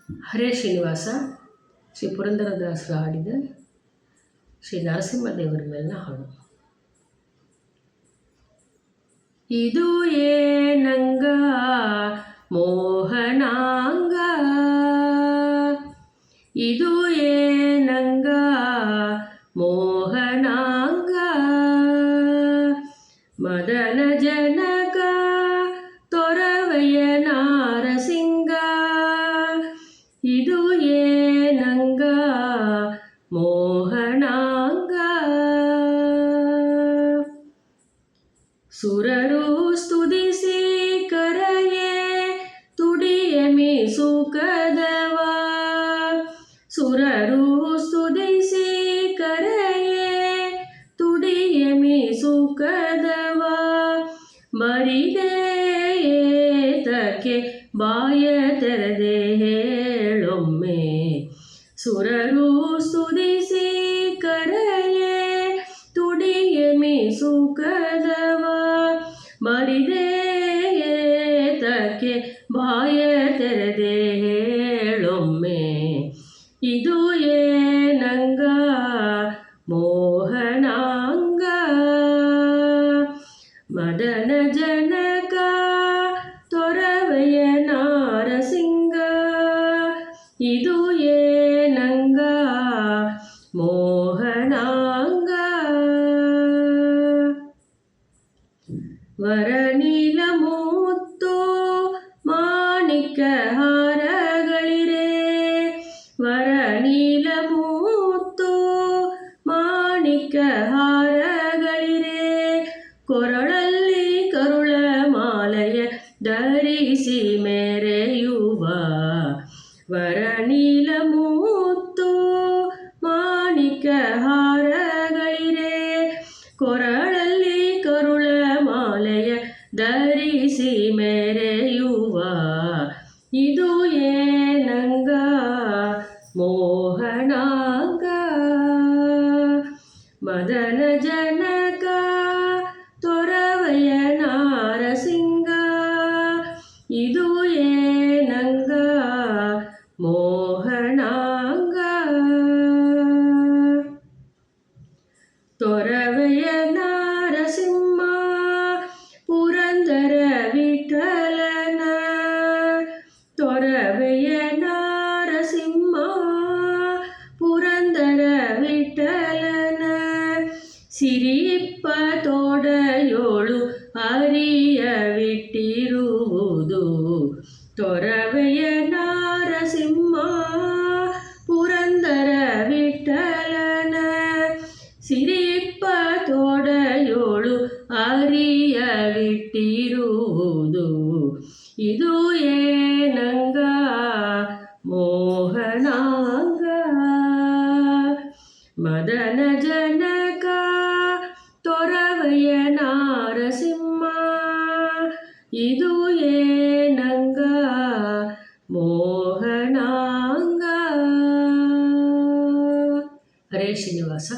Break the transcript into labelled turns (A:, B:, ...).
A: ಹರೇ ಶ್ರೀನಿವಾಸ ಶ್ರೀ ಪುರಂದರದಾಸರು ಹಾಡಿದ ಶ್ರೀ ನರಸಿಂಹದೇವರ ಮೇಲಿನ ಹಾಡು. ಇದು ಏನಂಗ ಮೋಹನಾಂಗ, ಇದು ಏನಂಗ ಮೋಹನಾಂಗ, ಮದನ ಜನಕ ತೊರವಯ್ಯ ನಾರಸಿಂಗ, ಇದು ಏನಂಗ ಮೋಹನಾಂಗ. ಸುರರು ಸ್ತುತಿಸಿ ಕರೆಯೇ ತುಡಿಯ ಮೀಸುಕದವ, ಸುರರು ಸ್ತುತಿಸಿ ಕರೆಯೇ ತುಡಿಯ ಮೀಸುಕದವ, ಮರಿದೆ ಏತಕ್ಕೆ ಬಾಯ ತೆರೆದೆ ಹೇಳೊಮ್ಮೆ, ಸುರರು ಸ್ತುತಿಸಿ ಕರೆಯೇ ತುಡಿಯ ಮೀಸುಕದವ, ಮರಿದೆ ಏತಕ್ಕೆ ಬಾಯ ತೆರೆದೆ ಹೇಳೊಮ್ಮೆ, ಇದು ಏನಂಗ ಮೋಹನಾಂಗ, ಮದನ ಜನಕ ತೊರವಯ್ಯ ನಾರಸಿಂಗ, ಇದು ಏನಂಗ ಮೋಹನಾಂಗ. ವರನೀಲ ಮುತ್ತು ಮಾಣಿಕ್ಯ ಹಾರಗಳಿರೆ, ವರನೀಲ ಮುತ್ತು ಮಾಣಿಕ್ಯ ಹಾರಗಳಿರೆ, ಕೊರಳಲ್ಲಿ ಕರುಳ ಮಾಲೆಯ ಧರಿಸಿ ಮೆರೆಯುವ, ವರನೀಲ ಮುತ್ತು ಮಾಣಿಕ್ಯ ಹಾರಗಳಿರೆ, ಕೊರಳಲ್ಲಿ ಕರುಳ ಮಾಲೆಯ ಧರಿಸಿ ಮೆರೆಯುವ, ಇದು ಏನಂಗ ಮೋಹನಾಂಗ, ಮದನ ಜನಕ ತೊರವಯ್ಯ ನಾರಸಿಂಗ, ಇದು ಏನಂಗ ಮೋಹನಾಂಗ. ತೊರವಯ್ಯ ನಾರಸಿಂಹ ಪುರಂದರ ವಿಠಲನ, ತೊರವಯ್ಯ ನಾರಸಿಂಹ ಪುರಂದರ ವಿಠಲನ, ಸಿರಿಯಿಪ್ಪ ತೋಡೆಯೋಳು ಹರಿಯವಿಟ್ಟಿರುವುದು, ತೊರವಯ್ಯ ನಾರಸಿಂಹ ಪುರಂದರ ವಿಠಲನ, ಸಿರಿಯಿಪ್ಪ ತೋಡೆಯೋಳು ಹರಿಯವಿಟ್ಟಿರುವುದು, ಇದು ಏನಂಗ ಮೋಹನಾಂಗ, ಮದನ ಜನಕ ತೊರವಯ್ಯ ನಾರಸಿಂಹ, ಇದು ಏನಂಗ ಮೋಹನಾಂಗ. ಹರೇ ಶ್ರೀನಿವಾಸ.